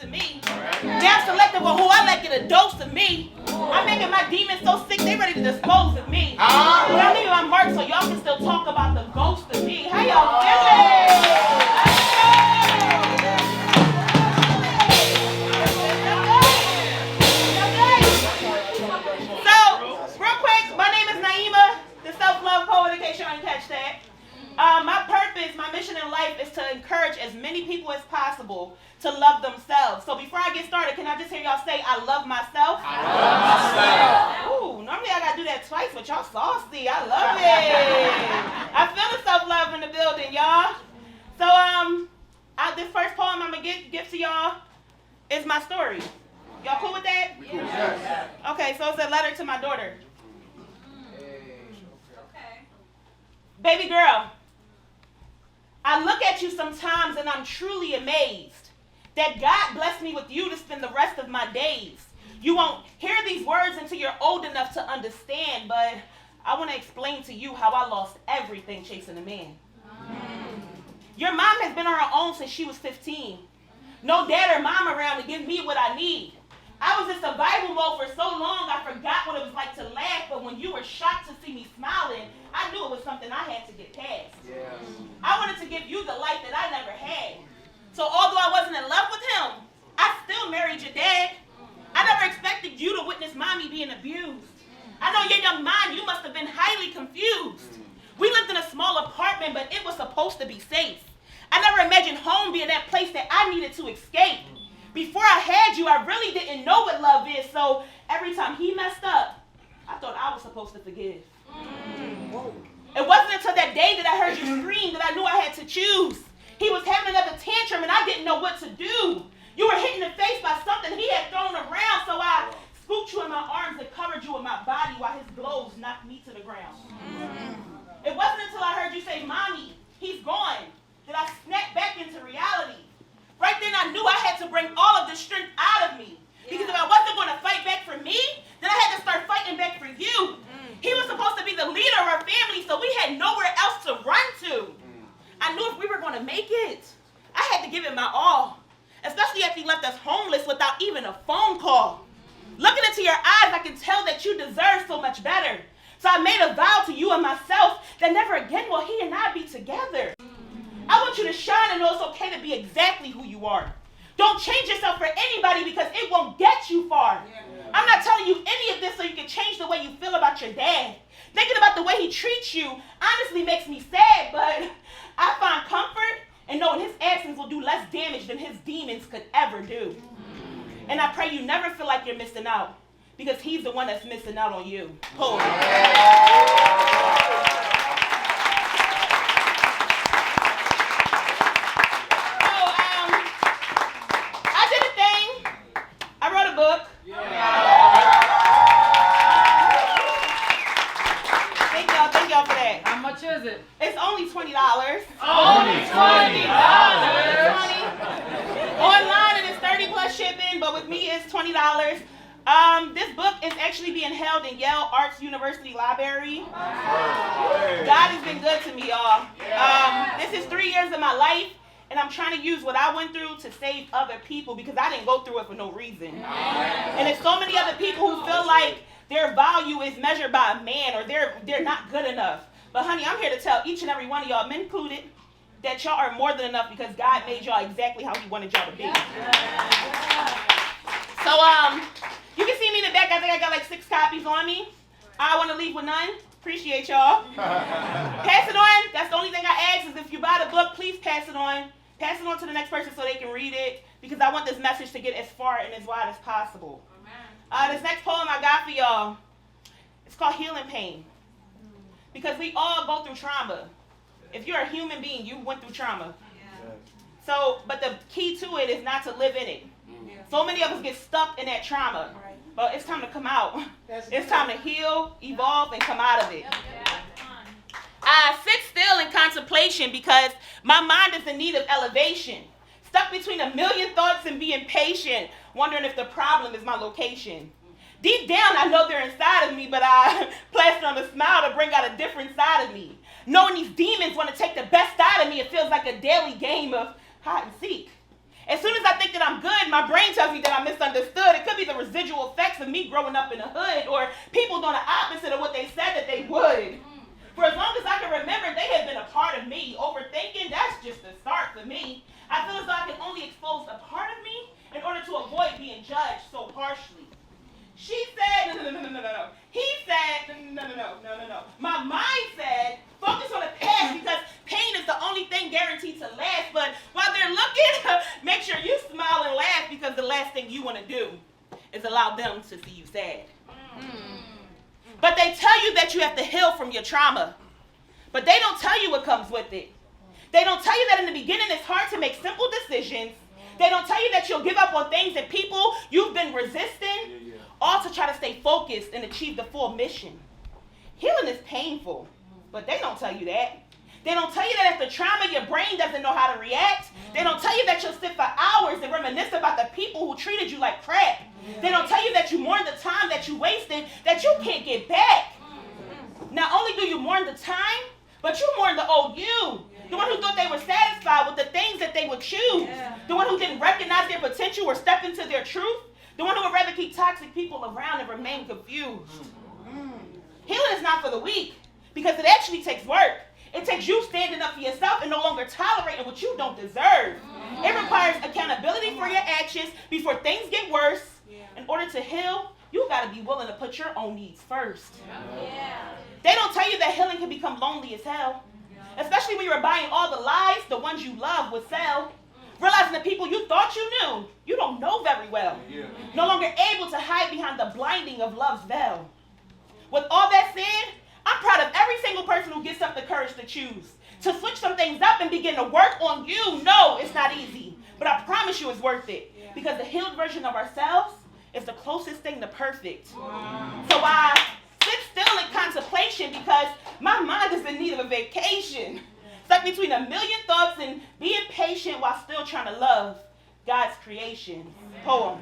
to me. Now I'm selective on who I let get a dose of me. I'm making my demons so sick they ready to dispose of me. But I'm leaving my mark so y'all can still talk about the ghost of me. How y'all feeling? So, real quick, my name is Naima, the self-love poet, in case y'all didn't catch that. My purpose, my mission in life is to encourage as many people as possible to love themselves. So before I get started, can I just hear y'all say, I love myself? I love myself. Ooh, normally I gotta do that twice, but y'all saucy. I love it. I feel the self-love in the building, y'all. So, this first poem I'm gonna give to y'all is my story. Y'all cool with that? Yes. Okay, so it's a letter to my daughter. Baby girl, I look at you sometimes and I'm truly amazed that God blessed me with you to spend the rest of my days. You won't hear these words until you're old enough to understand, but I want to explain to you how I lost everything chasing a man. Your mom has been on her own since she was 15. No dad or mom around to give me what I need. I was in survival mode for so long I forgot what it was like to laugh, but when you were shocked to see me smiling, I knew it was something I had to get past. Yes. I wanted to give you the life that I never had. So although I wasn't in love with him, I still married your dad. I never expected you to witness mommy being abused. I know in your young mind you must have been highly confused. We lived in a small apartment, but it was supposed to be safe. I never imagined home being that place that I needed to escape. Before I had you, I really didn't know what love is, so every time he messed up, I thought I was supposed to forgive. It wasn't until that day that I heard you scream that I knew I had to choose. He was having another tantrum and I didn't know what to do. You were hit in the face by something he had thrown around, so I scooped you in my arms and covered you in my body while his blows knocked me to the ground. It wasn't until I heard you say, Mommy, he's gone, that I snapped back into reality. Right then I knew I had to bring all of the strength out of me. Because if I wasn't going to fight back for me, then I had to start fighting back for you. He was supposed to be the leader of our family, so we had nowhere else to run to. I knew if we were going to make it, I had to give it my all. Especially after he left us homeless without even a phone call. Looking into your eyes, I can tell that you deserve so much better. So I made a vow to you and myself that never again will he and I be together. I want you to shine and know it's okay to be exactly who you are. Don't change yourself for anybody because it won't get you far. I'm not telling you any of this so you can change the way you feel about your dad. Thinking about the way he treats you honestly makes me sad, but I find comfort in knowing his actions will do less damage than his demons could ever do. And I pray you never feel like you're missing out because he's the one that's missing out on you. Poet. Book. Thank y'all for that. How much is it? It's only $20. Only $20. Online it is 30 plus shipping, but with me it's $20. This book is actually being held in Yale Arts University Library. God has been good to me, y'all. This is 3 years of my life. And I'm trying to use what I went through to save other people because I didn't go through it for no reason. And there's so many other people who feel like their value is measured by a man or they're not good enough. But honey, I'm here to tell each and every one of y'all, men included, that y'all are more than enough because God made y'all exactly how he wanted y'all to be. So you can see me in the back. I think I got like 6 copies on me. I want to leave with none. Appreciate y'all. Pass it on. That's the only thing I ask is if you buy the book, please pass it on. Pass it on to the next person so they can read it because I want this message to get as far and as wide as possible. This next poem I got for y'all, it's called Healing Pain. Because we all go through trauma. If you're a human being, you went through trauma. So, but the key to it is not to live in it. So many of us get stuck in that trauma. But it's time to come out. It's time to heal, evolve, and come out of it. I sit still in contemplation because my mind is in need of elevation. Stuck between a million thoughts and being patient, wondering if the problem is my location. Deep down, I know they're inside of me, but I plaster on a smile to bring out a different side of me. Knowing these demons want to take the best out of me, it feels like a daily game of hide and seek. As soon as I think that I'm good, sometimes my brain tells me that I misunderstood. It could be the residual effects of me growing up in the hood or people doing the opposite of what they said that they would. For as long as I can remember, they have been a part of me. Overthinking, that's just the start for me. I feel as though I can only expose a part of me in order to avoid being judged so harshly. She said, no. He said, no. My mind said, focus on the past because pain is the only thing guaranteed to last. But while they're looking, make sure you smile and laugh because the last thing you want to do is allow them to see you sad. But they tell you that you have to heal from your trauma. But they don't tell you what comes with it. They don't tell you that in the beginning it's hard to make simple decisions. They don't tell you that you'll give up on things and people you've been resisting, all to try to stay focused and achieve the full mission. Healing is painful, but they don't tell you that. They don't tell you that after trauma, your brain doesn't know how to react. They don't tell you that you'll sit for hours and reminisce about the people who treated you like crap. They don't tell you that you mourn the time that you wasted that you can't get back. Not only do you mourn the time, but you mourn the old you. The one who thought they were satisfied with the things that they would choose. The one who didn't recognize their potential or step into their truth. The one who would rather keep toxic people around and remain confused. Healing is not for the weak because it actually takes work. It takes you standing up for yourself and no longer tolerating what you don't deserve. It requires accountability for your actions before things get worse. In order to heal, you got to be willing to put your own needs first. They don't tell you that healing can become lonely as hell. Especially when you're buying all the lies the ones you love would sell. Realizing the people you thought you knew, you don't know very well. No longer able to hide behind the blinding of love's veil. With all that said, I'm proud of every single person who gets up the courage to choose. To switch some things up and begin to work on you. No, it's not easy. But I promise you it's worth it. Because the healed version of ourselves is the closest thing to perfect. So I sit still in contemplation because my mind is in need of a vacation. Stuck between a million thoughts and being patient while still trying to love God's creation. Poem.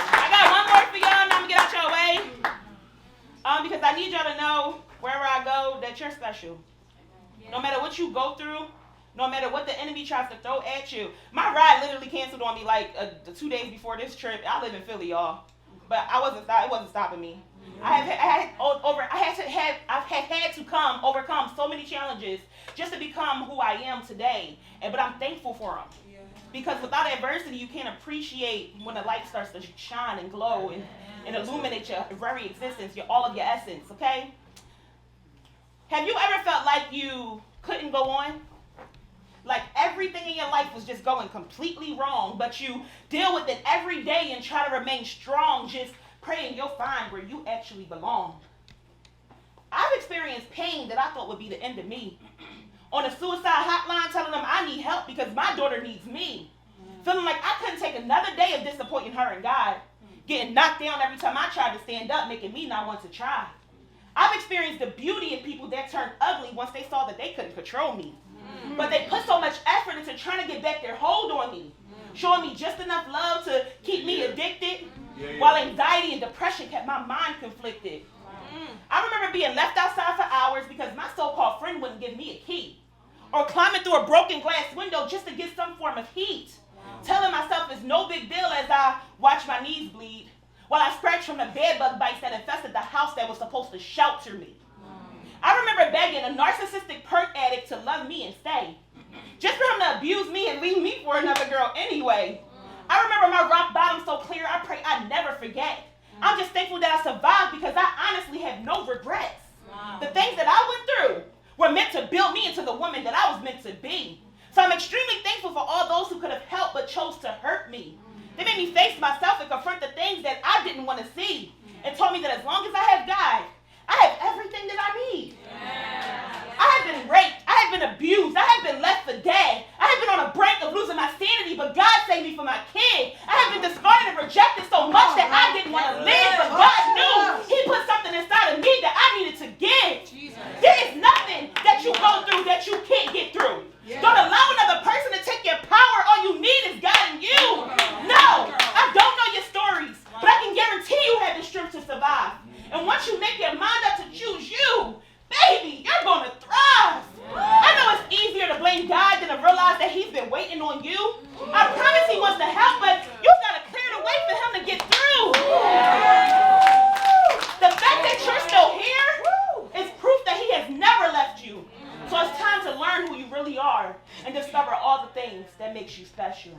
I got one word for y'all and I'm going to get out your way. Because I need y'all to know wherever I go that you're special. No matter what you go through, no matter what the enemy tries to throw at you. My ride literally canceled on me like 2 days before this trip. I live in Philly, y'all. But it wasn't stopping me. I've had to overcome so many challenges just to become who I am today. But I'm thankful for them. Because without adversity, you can't appreciate when the light starts to shine and glow and illuminate your very existence, all of your essence, okay? Have you ever felt like you couldn't go on? Like everything in your life was just going completely wrong, but you deal with it every day and try to remain strong, just praying you'll find where you actually belong. I've experienced pain that I thought would be the end of me. On a suicide hotline telling them I need help because my daughter needs me. Feeling like I couldn't take another day of disappointing her and God. Getting knocked down every time I tried to stand up, making me not want to try. I've experienced the beauty in people that turned ugly once they saw that they couldn't control me. But they put so much effort into trying to get back their hold on me, showing me just enough love to keep me addicted, while anxiety and depression kept my mind conflicted. I remember being left outside for hours because my so-called friend wouldn't give me a key, or climbing through a broken glass window just to get some form of heat, telling myself it's no big deal as I watch my knees bleed, while I scratched from the bed bug bites that infested the house that was supposed to shelter me. I remember begging a narcissistic perk addict to love me and stay, just for him to abuse me and leave me for another girl anyway. I remember my rock bottom so clear, I pray I never forget. I'm just thankful that I survived because I honestly have no regrets. The things that I went through were meant to build me into the woman that I was meant to be. So I'm extremely thankful for all those who could have helped but chose to hurt me. They made me face myself and confront the things that I didn't want to see, and told me that as long as I have God, I have everything that I need. I have been raped. I have been abused. I have been left for dead. I have been on the brink of losing my sanity, but God saved me for my kid. I have been discarded and rejected so much that I didn't want to live, but God knew He put something inside of me that I needed to give. There is nothing that you go through that you can't get through. Don't allow another person to take your power. All you need is God and you. No, I don't know your stories, but I can guarantee you have the strength to survive. And once you make your mind up to choose you, baby, you're going to thrive. waiting on you. I promise he wants to help, but you got to clear the way for him to get through. The fact that you're still here is proof that he has never left you. So it's time to learn who you really are and discover all the things that makes you special.